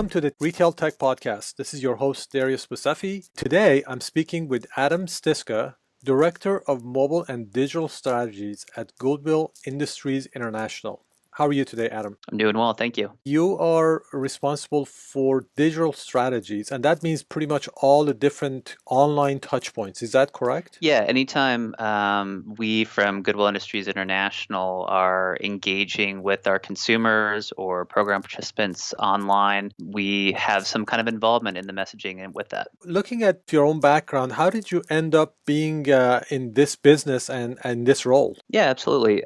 Welcome to the Retail Tech Podcast. This is your host, Darius Wasafi. Today, I'm speaking with Adam Stiska, Director of Mobile and Digital Strategies at Goodwill Industries International. How are you today, Adam? I'm doing well, thank you. You are responsible for digital strategies, and that means pretty much all the different online touch points. Is that correct? Yeah, anytime we from Goodwill Industries International are engaging with our consumers or program participants online, we have some kind of involvement in the messaging and with that. Looking at your own background, how did you end up being in this business and this role? Yeah, absolutely.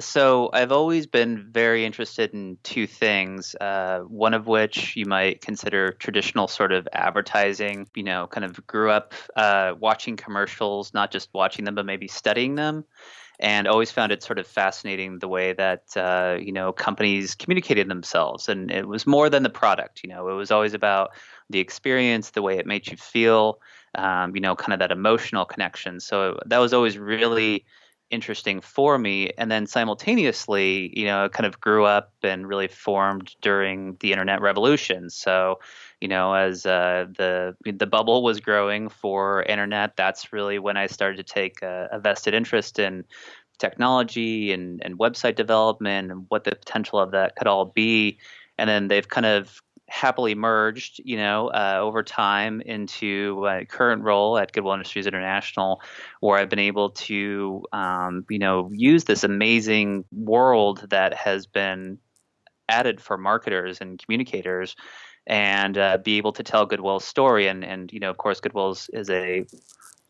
So I've always been very interested in two things, one of which you might consider traditional sort of advertising, kind of grew up watching commercials, not just watching them, but maybe studying them. And always found it sort of fascinating the way that, companies communicated themselves. And it was more than the product, it was always about the experience, the way it made you feel, kind of that emotional connection. So that was always really interesting for me. And then simultaneously, it kind of grew up and really formed during the internet revolution. So, as the bubble was growing for internet, that's really when I started to take a vested interest in technology and website development and what the potential of that could all be. And then they've kind of happily merged, over time into my current role at Goodwill Industries International, where I've been able to, use this amazing world that has been added for marketers and communicators, and be able to tell Goodwill's story. And of course, Goodwill's is a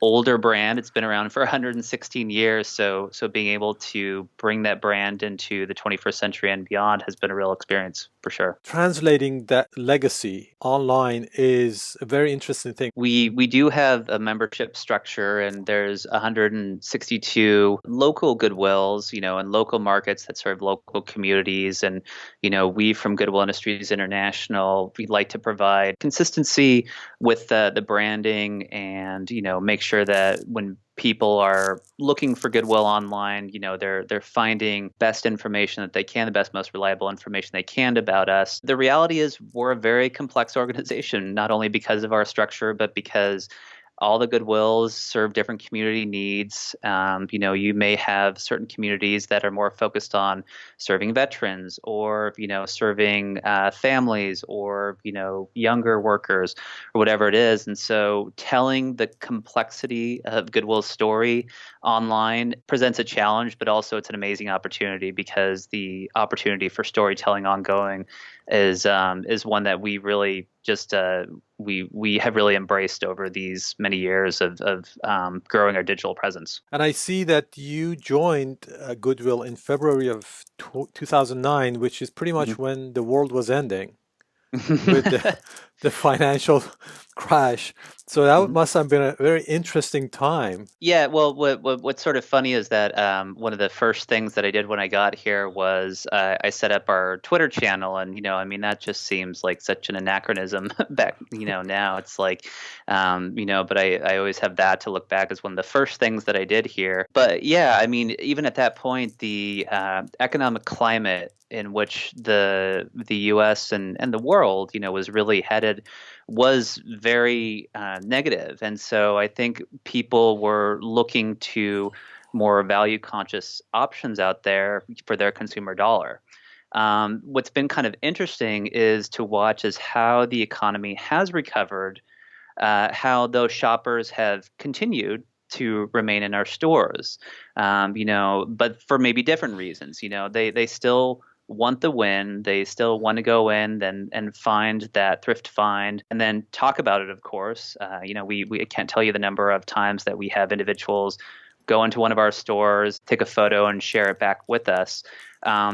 older brand. It's been around for 116 years. So being able to bring that brand into the 21st century and beyond has been a real experience for sure. Translating that legacy online is a very interesting thing. We do have a membership structure, and there's 162 local Goodwills, in local markets that serve local communities. And, we from Goodwill Industries International, we'd like to provide consistency with the branding and, make sure that when people are looking for Goodwill online, they're finding best information that they can, the best, most reliable information they can about us. The reality is we're a very complex organization, not only because of our structure, but because all the Goodwills serve different community needs. You may have certain communities that are more focused on serving veterans or, serving families or, younger workers or whatever it is. And so telling the complexity of Goodwill's story online presents a challenge, but also it's an amazing opportunity because the opportunity for storytelling ongoing is one that we really just we have really embraced over these many years of growing our digital presence. And I see that you joined Goodwill in February of 2009, which is pretty much when the world was ending with the financial crash. So that must have been a very interesting time. Yeah, well, what's sort of funny is that one of the first things that I did when I got here was I set up our Twitter channel, and that just seems like such an anachronism back, now it's like, but I always have that to look back as one of the first things that I did here. But yeah, even at that point, the economic climate in which the U.S. and the world, was really headed was very negative. And so I think people were looking to more value conscious options out there for their consumer dollar. What's been kind of interesting is to watch is how the economy has recovered, how those shoppers have continued to remain in our stores, but for maybe different reasons. They still want the win. They still want to go in and find that thrift find and then talk about it, of course. We can't tell you the number of times that we have individuals go into one of our stores, take a photo and share it back with us.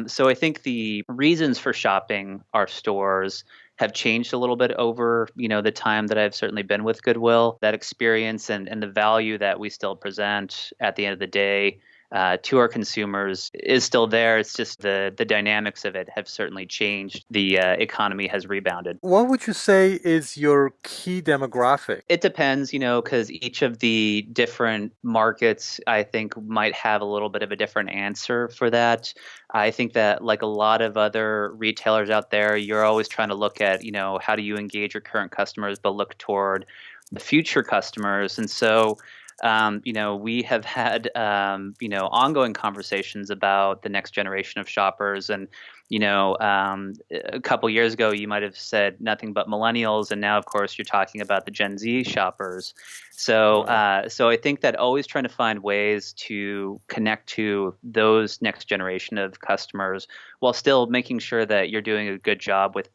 So I think the reasons for shopping our stores have changed a little bit over, the time that I've certainly been with Goodwill. That experience and the value that we still present at the end of the day to our consumers is still there. It's just the dynamics of it have certainly changed. The economy has rebounded. What would you say is your key demographic? It depends, because each of the different markets, I think, might have a little bit of a different answer for that. I think that, like a lot of other retailers out there, you're always trying to look at, how do you engage your current customers, but look toward the future customers. And so, we have had, ongoing conversations about the next generation of shoppers. And, a couple years ago, you might have said nothing but millennials. And now, of course, you're talking about the Gen Z shoppers. So, Right. so I think that always trying to find ways to connect to those next generation of customers while still making sure that you're doing a good job with,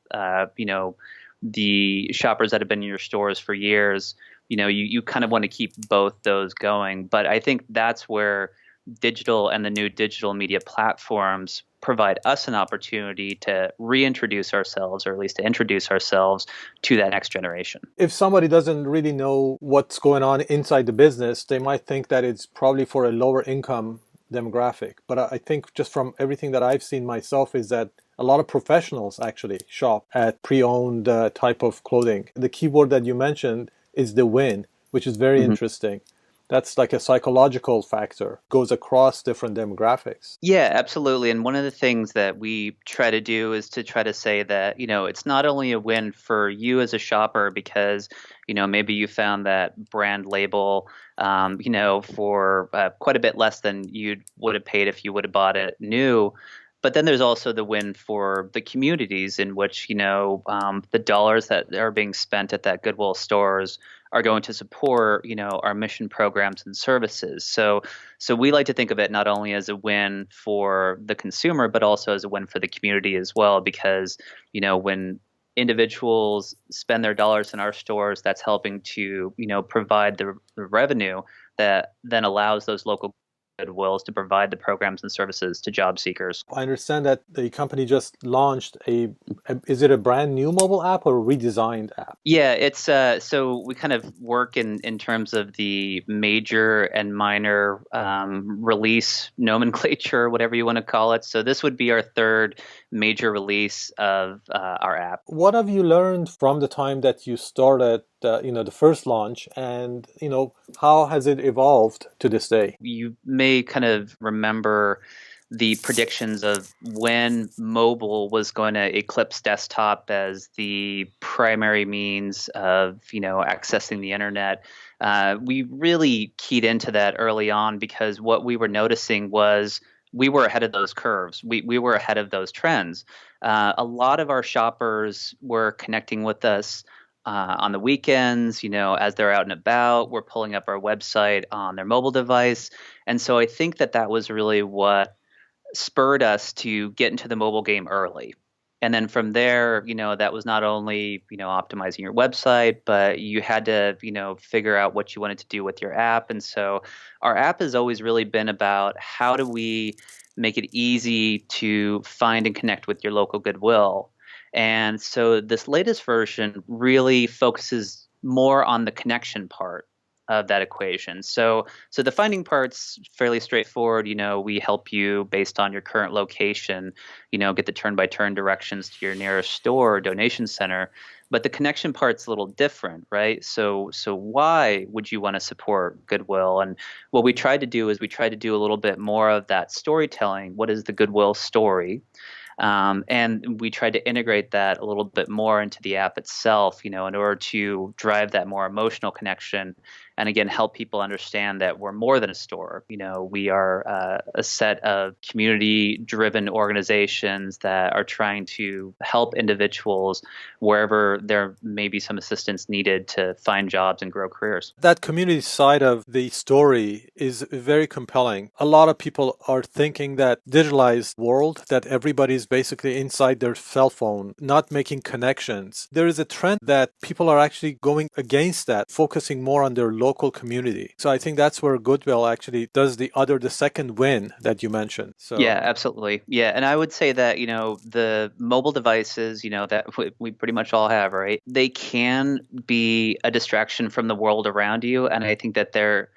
the shoppers that have been in your stores for years. You kind of want to keep both those going. But I think that's where digital and the new digital media platforms provide us an opportunity to reintroduce ourselves, or at least to introduce ourselves to that next generation. If somebody doesn't really know what's going on inside the business, they might think that it's probably for a lower income demographic. But I think just from everything that I've seen myself is that a lot of professionals actually shop at pre-owned type of clothing. The keyword that you mentioned is the win, which is very Mhm. interesting. That's like a psychological factor, goes across different demographics. Yeah, absolutely. And one of the things that we try to do is to try to say that, it's not only a win for you as a shopper because, maybe you found that brand label, for quite a bit less than you would have paid if you would have bought it new. But then there's also the win for the communities in which, the dollars that are being spent at that Goodwill stores are going to support, our mission programs and services. So we like to think of it not only as a win for the consumer, but also as a win for the community as well, because, when individuals spend their dollars in our stores, that's helping to, provide the revenue that then allows those local Goodwills to provide the programs and services to job seekers. I understand that the company just launched is it a brand new mobile app or a redesigned app? Yeah, it's so we kind of work in terms of the major and minor release nomenclature, whatever you want to call it. So this would be our third major release of our app. What have you learned from the time that you started, the first launch, and how has it evolved to this day? You may kind of remember the predictions of when mobile was going to eclipse desktop as the primary means of accessing the internet. We really keyed into that early on because what we were noticing was we were ahead of those curves. We were ahead of those trends. A lot of our shoppers were connecting with us on the weekends, as they're out and about. We're pulling up our website on their mobile device. And so I think that was really what spurred us to get into the mobile game early. And then from there, that was not only, optimizing your website, but you had to, figure out what you wanted to do with your app. And so our app has always really been about how do we make it easy to find and connect with your local Goodwill. And so this latest version really focuses more on the connection part of that equation. So the finding part's fairly straightforward. We help you based on your current location, get the turn-by-turn directions to your nearest store or donation center. But the connection part's a little different, right? So why would you want to support Goodwill? And what we tried to do is we tried to do a little bit more of that storytelling. What is the Goodwill story? And we tried to integrate that a little bit more into the app itself, in order to drive that more emotional connection and again, help people understand that we're more than a store. We are a set of community-driven organizations that are trying to help individuals wherever there may be some assistance needed to find jobs and grow careers. That community side of the story is very compelling. A lot of people are thinking that digitalized world, that everybody's basically inside their cell phone, not making connections. There is a trend that people are actually going against that, focusing more on their local community. So I think that's where Goodwill actually does the second win that you mentioned. Yeah, So absolutely. Yeah, and I would say that, the mobile devices, that we pretty much all have, right? They can be a distraction from the world around you, and I think that they're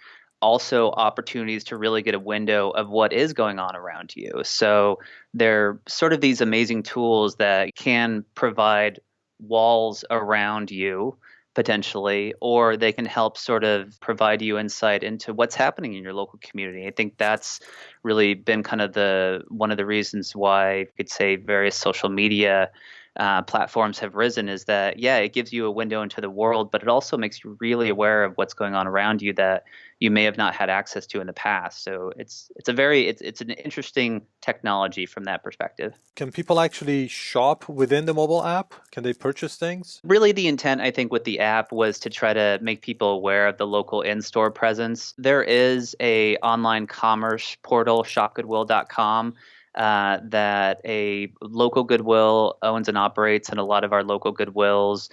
also opportunities to really get a window of what is going on around you. So they're sort of these amazing tools that can provide walls around you potentially, or they can help sort of provide you insight into what's happening in your local community. I think that's really been kind of the one of the reasons why you could say various social media platforms have risen is that, yeah, it gives you a window into the world, but it also makes you really aware of what's going on around you that you may have not had access to in the past. So it's an interesting technology from that perspective. Can people actually shop within the mobile app? Can they purchase things? Really, the intent, I think, with the app was to try to make people aware of the local in-store presence. There is a online commerce portal, shopgoodwill.com, that a local Goodwill owns and operates, and a lot of our local Goodwills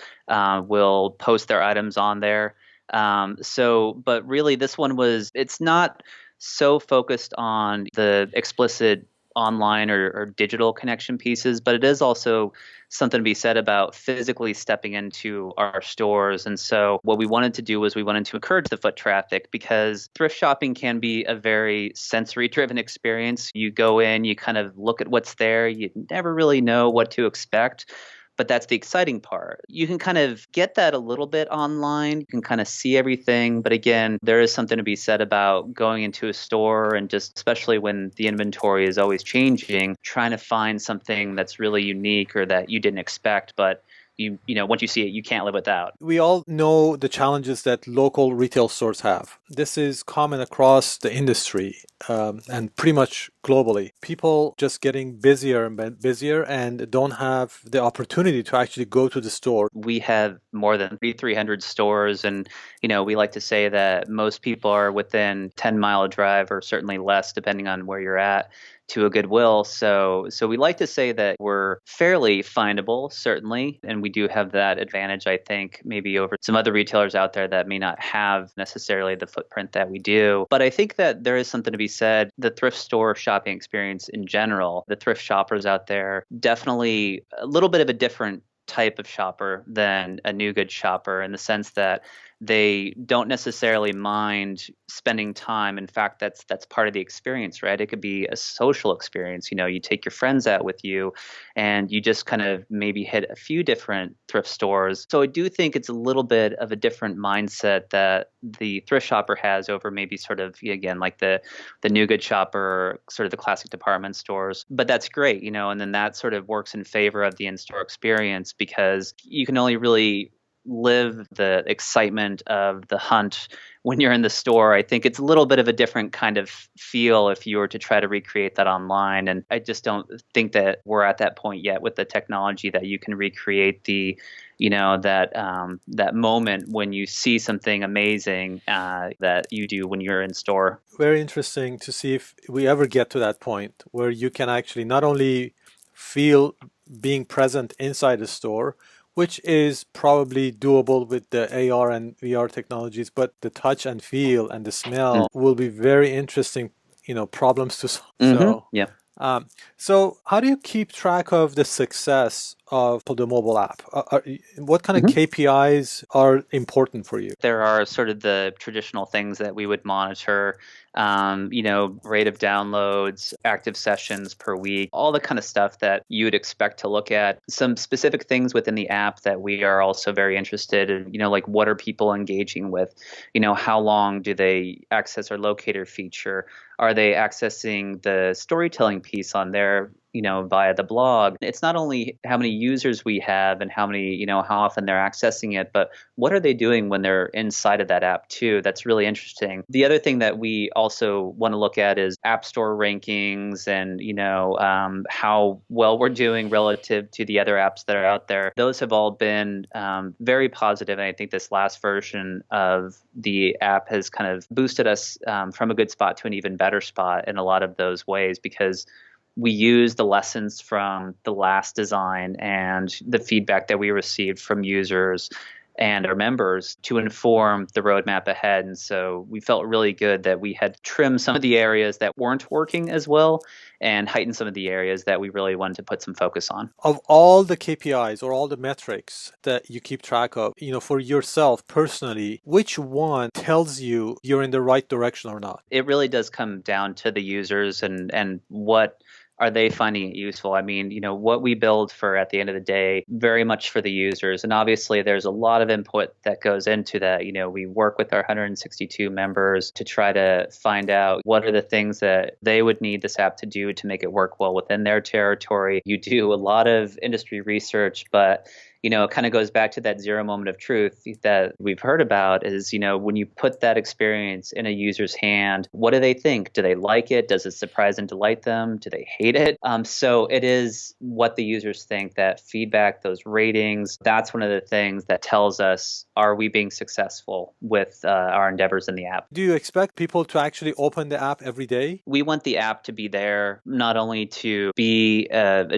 will post their items on there. But really, it's not so focused on the explicit online or digital connection pieces, but it is also something to be said about physically stepping into our stores. And so what we wanted to do was we wanted to encourage the foot traffic because thrift shopping can be a very sensory driven experience. You go in, you kind of look at what's there, you never really know what to expect. But that's the exciting part. You can kind of get that a little bit online. You can kind of see everything. But again, there is something to be said about going into a store and just, especially when the inventory is always changing, trying to find something that's really unique or that you didn't expect. But once you see it, you can't live without. We all know the challenges that local retail stores have. This is common across the industry and pretty much globally. People just getting busier and busier and don't have the opportunity to actually go to the store. We have more than 3,300 stores, and we like to say that most people are within 10-mile drive or certainly less, depending on where you're at, to a Goodwill. So we like to say that we're fairly findable, certainly, and we do have that advantage, I think, maybe over some other retailers out there that may not have necessarily the footprint that we do. But I think that there is something to be said. The thrift store shopping experience in general, the thrift shoppers out there, definitely a little bit of a different type of shopper than a new goods shopper in the sense that they don't necessarily mind spending time. In fact, that's part of the experience, right? It could be a social experience. You take your friends out with you and you just kind of maybe hit a few different thrift stores. So I do think it's a little bit of a different mindset that the thrift shopper has over maybe sort of, again, like the new good shopper, sort of the classic department stores. But that's great, and then that sort of works in favor of the in-store experience because you can only really live the excitement of the hunt when you're in the store. I think it's a little bit of a different kind of feel if you were to try to recreate that online. And I just don't think that we're at that point yet with the technology that you can recreate that moment when you see something amazing that you do when you're in store. Very interesting to see if we ever get to that point where you can actually not only feel being present inside the store, which is probably doable with the AR and VR technologies, but the touch and feel and the smell will be very interesting, problems to solve. So, Yeah. so how do you keep track of the success of the mobile app? What kind of KPIs are important for you? There are sort of the traditional things that we would monitor, rate of downloads, active sessions per week, all the kind of stuff that you would expect to look at. Some specific things within the app that we are also very interested in, like what are people engaging with? How long do they access our locator feature? Are they accessing the storytelling piece on there, via the blog? It's not only how many users we have and how often they're accessing it, but what are they doing when they're inside of that app too? That's really interesting. The other thing that we also want to look at is app store rankings and, how well we're doing relative to the other apps that are out there. Those have all been very positive. And I think this last version of the app has kind of boosted us from a good spot to an even better spot in a lot of those ways because we use the lessons from the last design and the feedback that we received from users and our members to inform the roadmap ahead. And so we felt really good that we had trimmed some of the areas that weren't working as well and heightened some of the areas that we really wanted to put some focus on. Of all the KPIs or all the metrics that you keep track of, for yourself personally, which one tells you you're in the right direction or not? It really does come down to the users and what are they finding it useful? I mean, what we build for at the end of the day, very much for the users. And obviously, there's a lot of input that goes into that. We work with our 162 members to try to find out what are the things that they would need this app to do to make it work well within their territory. You do a lot of industry research, but it kind of goes back to that zero moment of truth that we've heard about is, when you put that experience in a user's hand, what do they think? Do they like it? Does it surprise and delight them? Do they hate it? So it is what the users think, that feedback, those ratings, that's one of the things that tells us, are we being successful with our endeavors in the app? Do you expect people to actually open the app every day? We want the app to be there, not only to be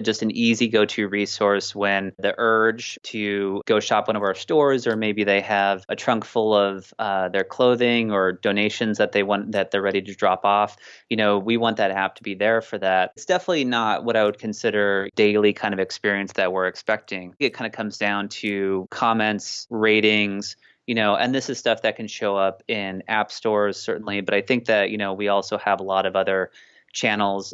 just an easy go-to resource when the urge to go shop one of our stores, or maybe they have a trunk full of their clothing or donations that they're ready to drop off. We want that app to be there for that. It's definitely not what I would consider daily kind of experience that we're expecting. It kind of comes down to comments, ratings, and this is stuff that can show up in app stores, certainly. But I think that, we also have a lot of other channels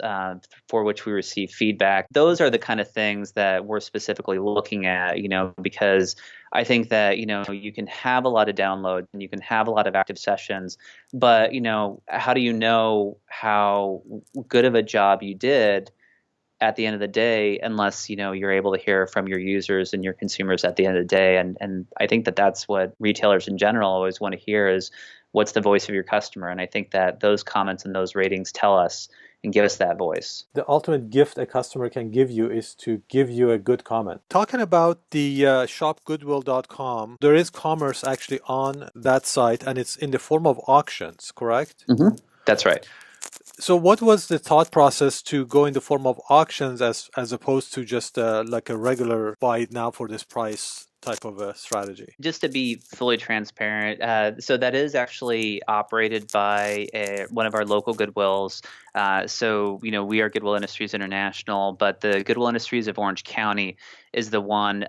for which we receive feedback. Those are the kind of things that we're specifically looking at, because I think that, you can have a lot of downloads and you can have a lot of active sessions, but, how do you know how good of a job you did at the end of the day, unless you're able to hear from your users and your consumers at the end of the day? And I think that that's what retailers in general always want to hear is, what's the voice of your customer? And I think that those comments and those ratings tell us and give us that voice. The ultimate gift a customer can give you is to give you a good comment. Talking about the shopgoodwill.com, there is commerce actually on that site, and it's in the form of auctions, correct? Mm-hmm. That's right. So what was the thought process to go in the form of auctions as opposed to just like a regular buy it now for this price type of a strategy? Just to be fully transparent, so that is actually operated by one of our local Goodwills. So, we are Goodwill Industries International, but the Goodwill Industries of Orange County is the one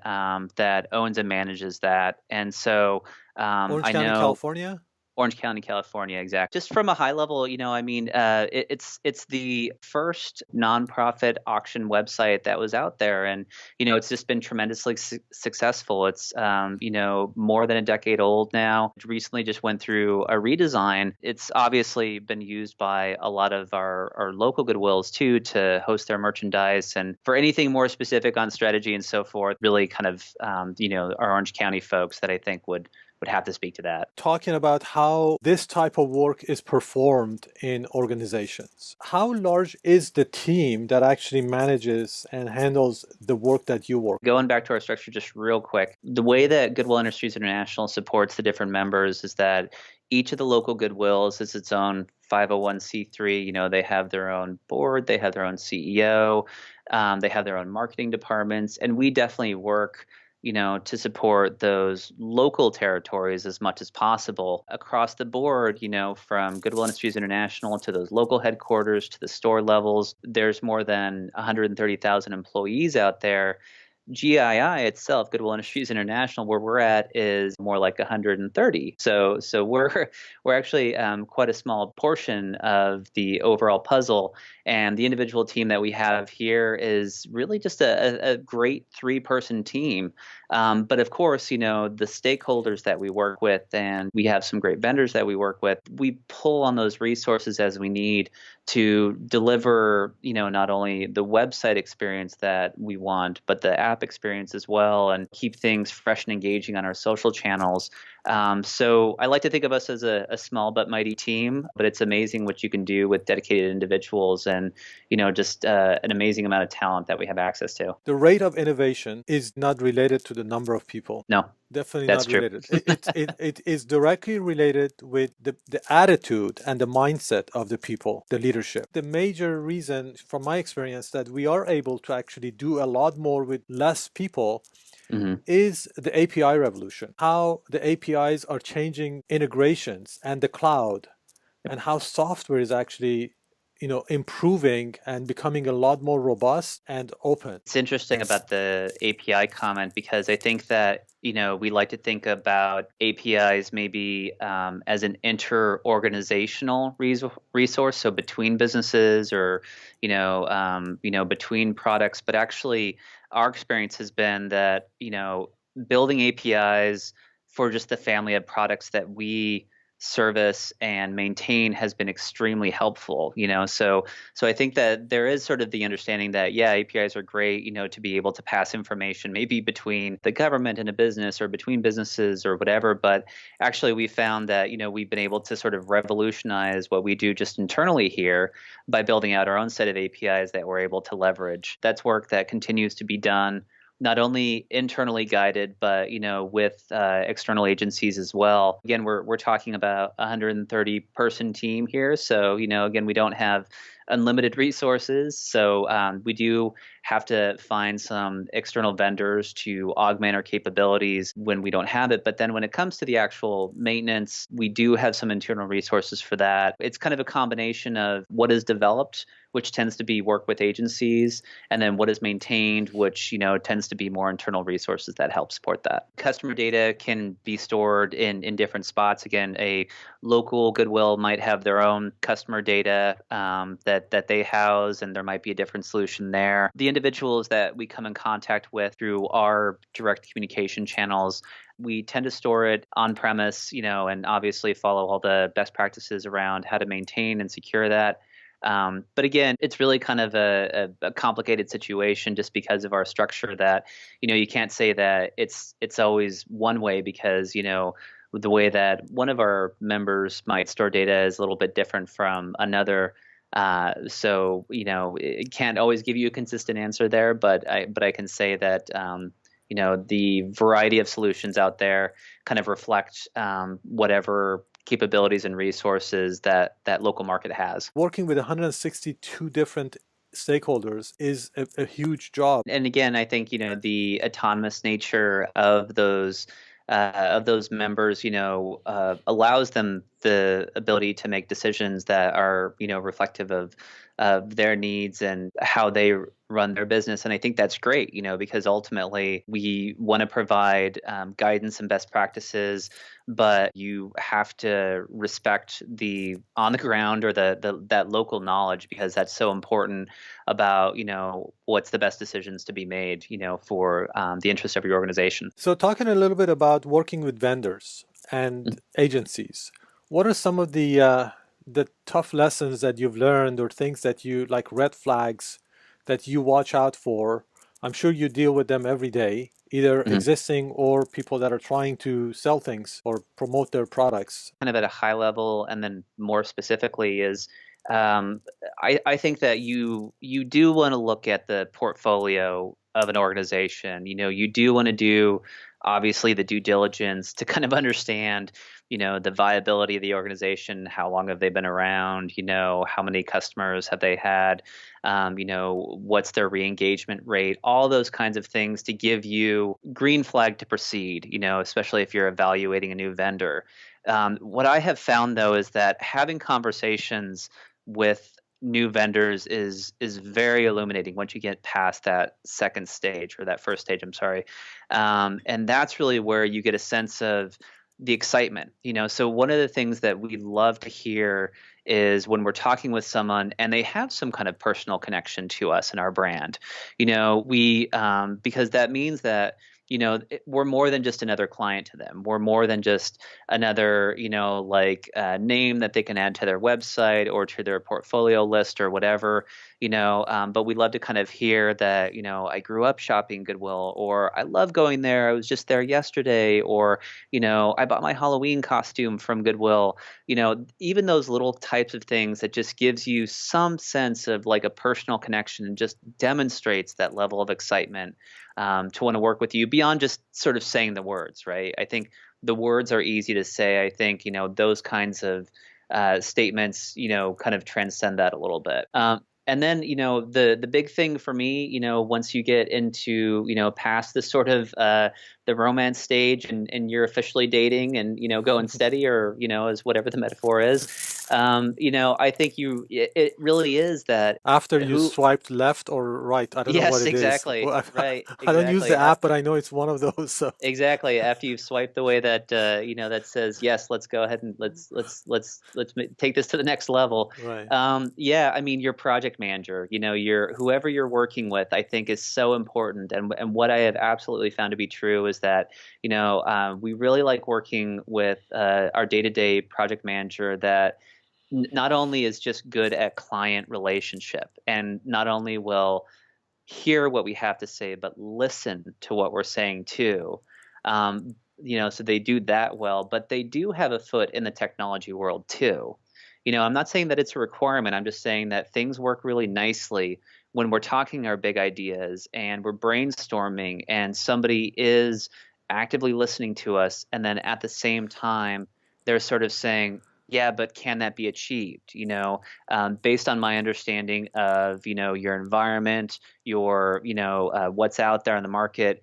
that owns and manages that. And so Orange County, California? Orange County, California, exactly. Just from a high level, it's the first nonprofit auction website that was out there, and it's just been tremendously successful. It's more than a decade old now. It recently just went through a redesign. It's obviously been used by a lot of our local Goodwills too to host their merchandise, and for anything more specific on strategy and so forth, really kind of our Orange County folks that I think would have to speak to that. Talking about how this type of work is performed in organizations. How large is the team that actually manages and handles the work that you work? Going back to our structure just real quick, the way that Goodwill Industries International supports the different members is that each of the local Goodwills is its own 501c3. They have their own board, they have their own CEO, they have their own marketing departments, and we definitely work to support those local territories as much as possible across the board, from Goodwill Industries International to those local headquarters to the store levels. There's more than 130,000 employees out there. GII itself, Goodwill Industries International, where we're at, is more like 130. So we're actually quite a small portion of the overall puzzle. And the individual team that we have here is really just a great 3-person team. But of course, the stakeholders that we work with, and we have some great vendors that we work with, we pull on those resources as we need to deliver, not only the website experience that we want, but the app experience as well, and keep things fresh and engaging on our social channels. So I like to think of us as a small but mighty team, but it's amazing what you can do with dedicated individuals and, just an amazing amount of talent that we have access to. The rate of innovation is not related to the number of people. No. Definitely That's not related. It is directly related with the attitude and the mindset of the people, the leadership. The major reason, from my experience, that we are able to actually do a lot more with less people Hmm. is the API revolution. How the APIs are changing integrations and the cloud, and how software is actually, improving and becoming a lot more robust and open. It's interesting about the API comment because I think that, we like to think about APIs maybe as an inter-organizational resource, so between businesses or, between products. But actually, our experience has been that, building APIs for just the family of products that we service and maintain has been extremely helpful, so I think that there is sort of the understanding that, yeah, APIs are great, to be able to pass information maybe between the government and a business or between businesses or whatever. But actually, we found that, we've been able to sort of revolutionize what we do just internally here by building out our own set of APIs that we're able to leverage. That's work that continues to be done not only internally guided, but with external agencies as well. Again, we're talking about a 130 person team here, so again, we don't have unlimited resources, so we do have to find some external vendors to augment our capabilities when we don't have it. But then when it comes to the actual maintenance, we do have some internal resources for that. It's kind of a combination of what is developed, which tends to be work with agencies, and then what is maintained, which tends to be more internal resources that help support that. Customer data can be stored in different spots. Again, a local Goodwill might have their own customer data that they house, and there might be a different solution there. The individuals that we come in contact with through our direct communication channels, we tend to store it on premise, and obviously follow all the best practices around how to maintain and secure that. But again, it's really kind of a complicated situation just because of our structure that, you can't say that it's always one way because, the way that one of our members might store data is a little bit different from another. So, it can't always give you a consistent answer there, but I can say that, the variety of solutions out there kind of reflect whatever capabilities and resources that local market has. Working with 162 different stakeholders is a huge job. And again, I think the autonomous nature of those members, allows them the ability to make decisions that are reflective of their needs and how they run their business. And I think that's great, because ultimately we want to provide guidance and best practices, but you have to respect the on the ground or that local knowledge, because that's so important about what's the best decisions to be made for the interest of your organization. So, talking a little bit about working with vendors and agencies, what are some of the tough lessons that you've learned, or things that you like, red flags that you watch out for? I'm sure you deal with them every day, either Mhm. existing or people that are trying to sell things or promote their products. Kind of at a high level, and then more specifically is um, I think that you do want to look at the portfolio of an organization. You do want to do obviously the due diligence to kind of understand, the viability of the organization, how long have they been around, how many customers have they had, what's their re-engagement rate, all those kinds of things to give you green flag to proceed, especially if you're evaluating a new vendor. What I have found though is that having conversations with new vendors is very illuminating once you get past that second stage, or that first stage, I'm sorry. And that's really where you get a sense of the excitement. So one of the things that we love to hear is when we're talking with someone and they have some kind of personal connection to us and our brand. We because that means that we're more than just another client to them. We're more than just another, name that they can add to their website or to their portfolio list or whatever, but we love to kind of hear that, I grew up shopping Goodwill, or I love going there. I was just there yesterday, or, I bought my Halloween costume from Goodwill. Even those little types of things that just gives you some sense of like a personal connection and just demonstrates that level of excitement to want to work with you beyond just sort of saying the words, right? I think the words are easy to say. I think, those kinds of statements, kind of transcend that a little bit. and then, the big thing for me, once you get into, past the sort of the romance stage, and you're officially dating and, going steady, or, as whatever the metaphor is, I think it really is that After you who swiped left or right, I don't know what yes, it is. exactly. Well, Right, I don't use exactly. the app, but I know it's one of those. So, Exactly. After you've swiped the way that that says yes, let's go ahead and take this to the next level. right. Yeah, I mean, your project manager, your whoever you're working with, I think is so important. And what I have absolutely found to be true is that we really like working with our day-to-day project manager that not only is just good at client relationship, and not only will hear what we have to say, but listen to what we're saying too. So they do that well, but they do have a foot in the technology world too. I'm not saying that it's a requirement. I'm just saying that things work really nicely when we're talking our big ideas and we're brainstorming, and somebody is actively listening to us, and then at the same time, they're sort of saying, yeah, but can that be achieved? Based on my understanding of, your environment, your, what's out there in the market,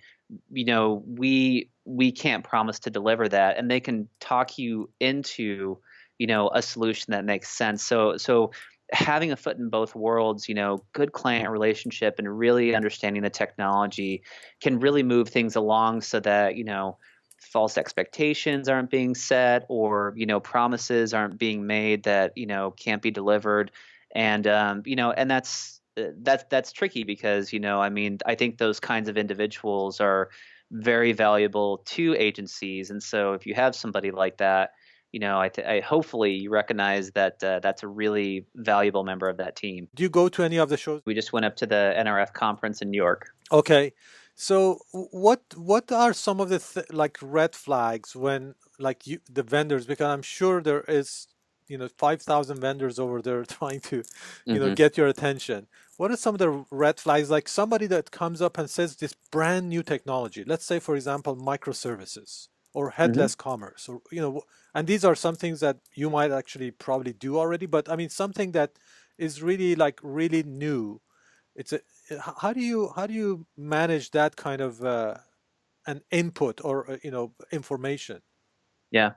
we can't promise to deliver that, and they can talk you into, a solution that makes sense. So having a foot in both worlds, good client relationship and really understanding the technology can really move things along so that, false expectations aren't being set, or promises aren't being made that can't be delivered. And and that's tricky because I mean, I think those kinds of individuals are very valuable to agencies. And so if you have somebody like that, I hopefully you recognize that that's a really valuable member of that team. Do you go to any of the shows? We just went up to the NRF conference in New York. Okay. So what are some of the like red flags when like the vendors, because I'm sure there is 5,000 vendors over there trying to Hmm. get your attention. What are some of the red flags, like somebody that comes up and says this brand new technology, let's say for example microservices or Hmm. headless commerce, or and these are some things that you might actually probably do already, but I mean something that is really like really new. It's a how do you manage that kind of an input or information? Yeah.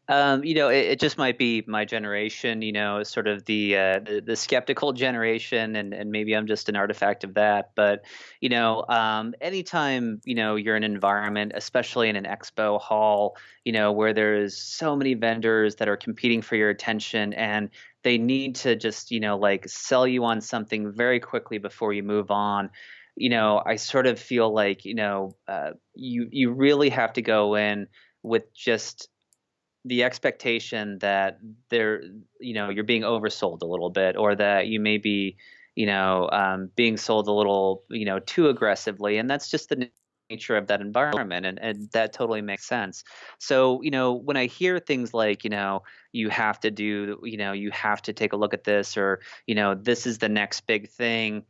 It just might be my generation, sort of the skeptical generation, and maybe I'm just an artifact of that. But anytime you're in an environment, especially in an expo hall, where there's so many vendors that are competing for your attention, and they need to just like sell you on something very quickly before you move on. I sort of feel like you really have to go in with just the expectation that there, you're being oversold a little bit, or that you may be, being sold a little, too aggressively, and that's just the nature of that environment, and that totally makes sense. So, when I hear things like, you have to do, you have to take a look at this, or this is the next big thing.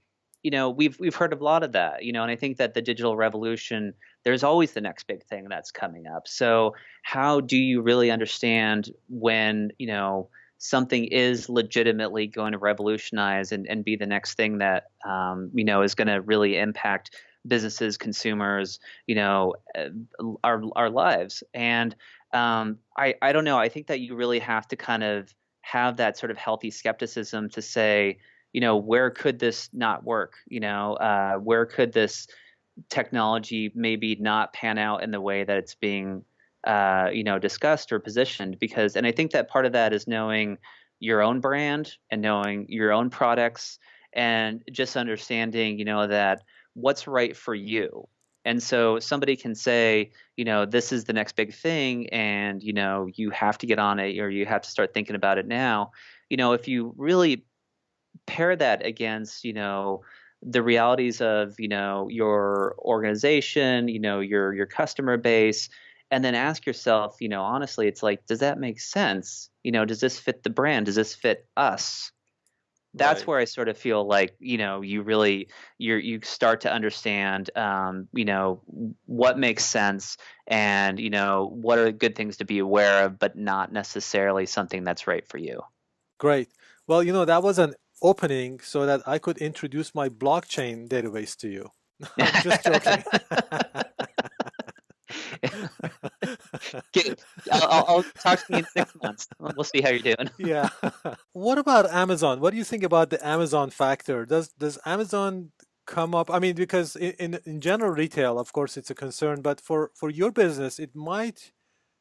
We've heard of a lot of that, and I think that the digital revolution, there's always the next big thing that's coming up. So how do you really understand when something is legitimately going to revolutionize, and be the next thing that is going to really impact businesses, consumers, our lives? And I don't know, I think that you really have to kind of have that sort of healthy skepticism to say, where could this not work? Where could this technology maybe not pan out in the way that it's being discussed or positioned? Because, and I think that part of that is knowing your own brand and knowing your own products, and just understanding that what's right for you. And so somebody can say, this is the next big thing, and you have to get on it, or you have to start thinking about it now. If you really pair that against the realities of your organization, your customer base, and then ask yourself, honestly, it's like, does that make sense? Does this fit the brand? Does this fit us? That's Right. where I sort of feel like you really you start to understand what makes sense, and what are good things to be aware of, but not necessarily something that's right for you. Great. Well, that was an opening so that I could introduce my blockchain database to you. I'm just joking. Okay, I'll talk to you in 6 months. We'll see how you're doing. Yeah. What about Amazon? What do you think about the Amazon factor? Does Amazon come up? I mean, because in general retail, of course, it's a concern, but for your business, it might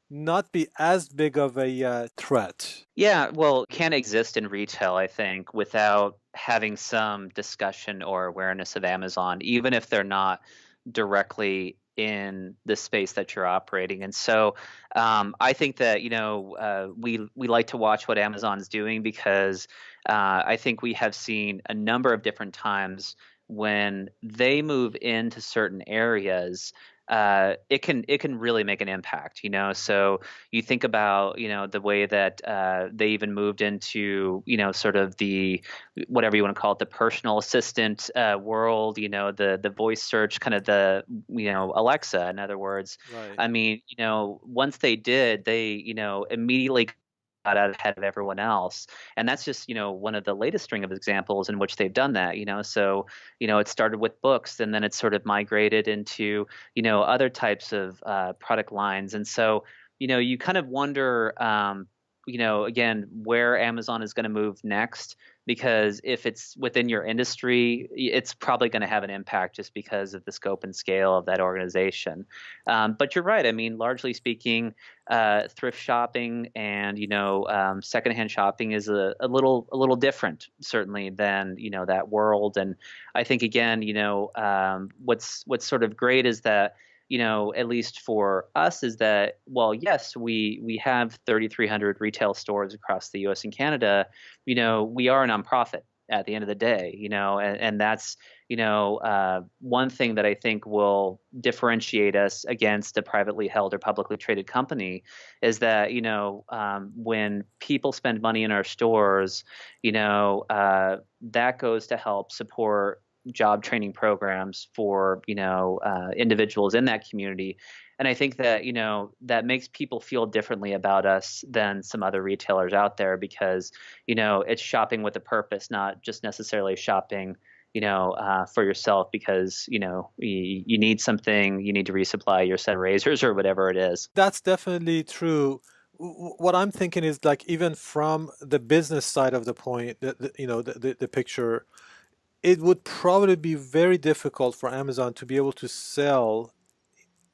not be as big of a threat. Yeah, well, can't exist in retail, I think, without having some discussion or awareness of Amazon, even if they're not directly in the space that you're operating. And so, I think that we like to watch what Amazon's doing because I think we have seen a number of different times when they move into certain areas. It can really make an impact, So you think about, the way that they even moved into, sort of the whatever you want to call it, the personal assistant world, the voice search, kind of the, Alexa, in other words. Right. I mean, once they did, they, immediately got out ahead of everyone else. And that's just, one of the latest string of examples in which they've done that, So, it started with books and then it sort of migrated into, other types of product lines. And so, you kind of wonder, again, where Amazon is going to move next, because if it's within your industry, it's probably going to have an impact just because of the scope and scale of that organization. But you're right. I mean, largely speaking, thrift shopping and secondhand shopping is a little different, certainly, than that world. And I think again, what's sort of great is that at least for us, is that, well, yes, we have 3,300 retail stores across the U.S. and Canada. We are a nonprofit at the end of the day, and that's, one thing that I think will differentiate us against a privately held or publicly traded company is that, when people spend money in our stores, that goes to help support job training programs for individuals in that community. And I think that that makes people feel differently about us than some other retailers out there, because it's shopping with a purpose, not just necessarily shopping for yourself because you need something, you need to resupply your set of razors or whatever it is. That's definitely true. What I'm thinking is like even from the business side of the point, the picture, it would probably be very difficult for Amazon to be able to sell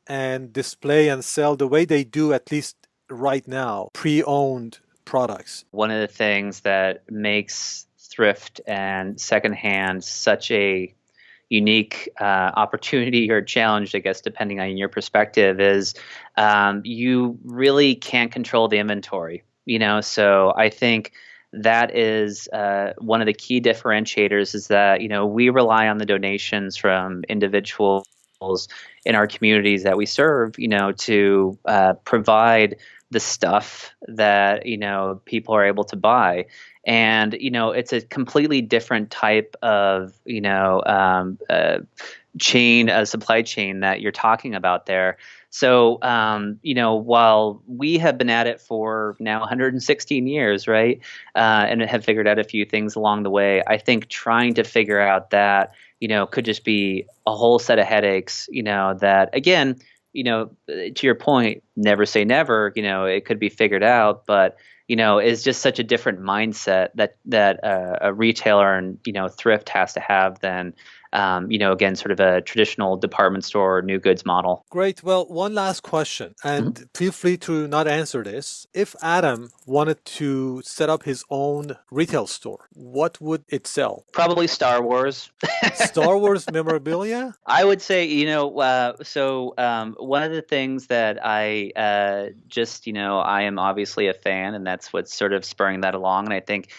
and display and sell the way they do, at least right now, pre-owned products. One of the things that makes thrift and secondhand such a unique opportunity or challenge, I guess, depending on your perspective, is you really can't control the inventory. So I think that is one of the key differentiators, is that we rely on the donations from individuals in our communities that we serve, to provide the stuff that people are able to buy. And it's a completely different type of chain, a supply chain that you're talking about there. So while we have been at it for now 116 years, right, and have figured out a few things along the way, I think trying to figure out that could just be a whole set of headaches. That again, to your point, never say never. It could be figured out, but is just such a different mindset that a retailer and thrift has to have than again, sort of a traditional department store or new goods model. Great. Well, one last question, Mhm. and feel free to not answer this. If Adam wanted to set up his own retail store, what would it sell? Probably Star Wars. Star Wars memorabilia? I would say, one of the things that I just, I am obviously a fan, and that's what's sort of spurring that along. And I think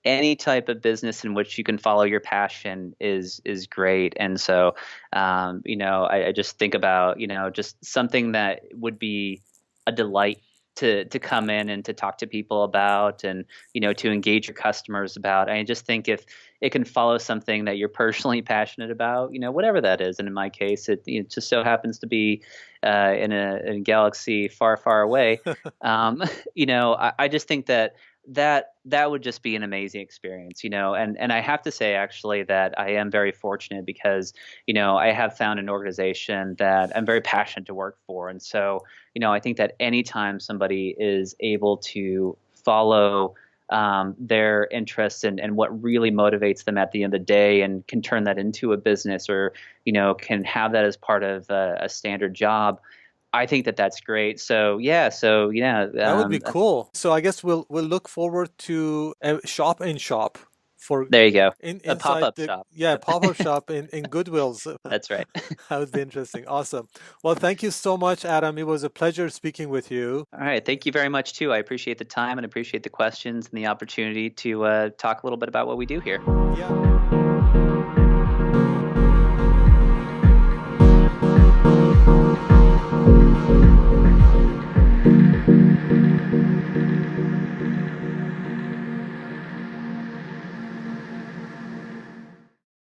any type of business in which you can follow your passion is great. And so, I just think about, just something that would be a delight to come in and to talk to people about, and to engage your customers about. I just think if it can follow something that you're personally passionate about, whatever that is, and in my case, it just so happens to be in a galaxy far, far away. I just think that that would just be an amazing experience, and I have to say actually that I am very fortunate because, I have found an organization that I'm very passionate to work for. And so, I think that anytime somebody is able to follow their interests and what really motivates them at the end of the day and can turn that into a business, or, can have that as part of a standard job, I think that that's great. So yeah. That would be cool. So I guess we'll look forward to a shop in shop for There you go. A inside pop-up the, shop. yeah, pop-up shop in Goodwills. That's right. That would be interesting. Awesome. Well, thank you so much, Adam. It was a pleasure speaking with you. All right. Thank you very much too. I appreciate the time and appreciate the questions and the opportunity to talk a little bit about what we do here. Yeah.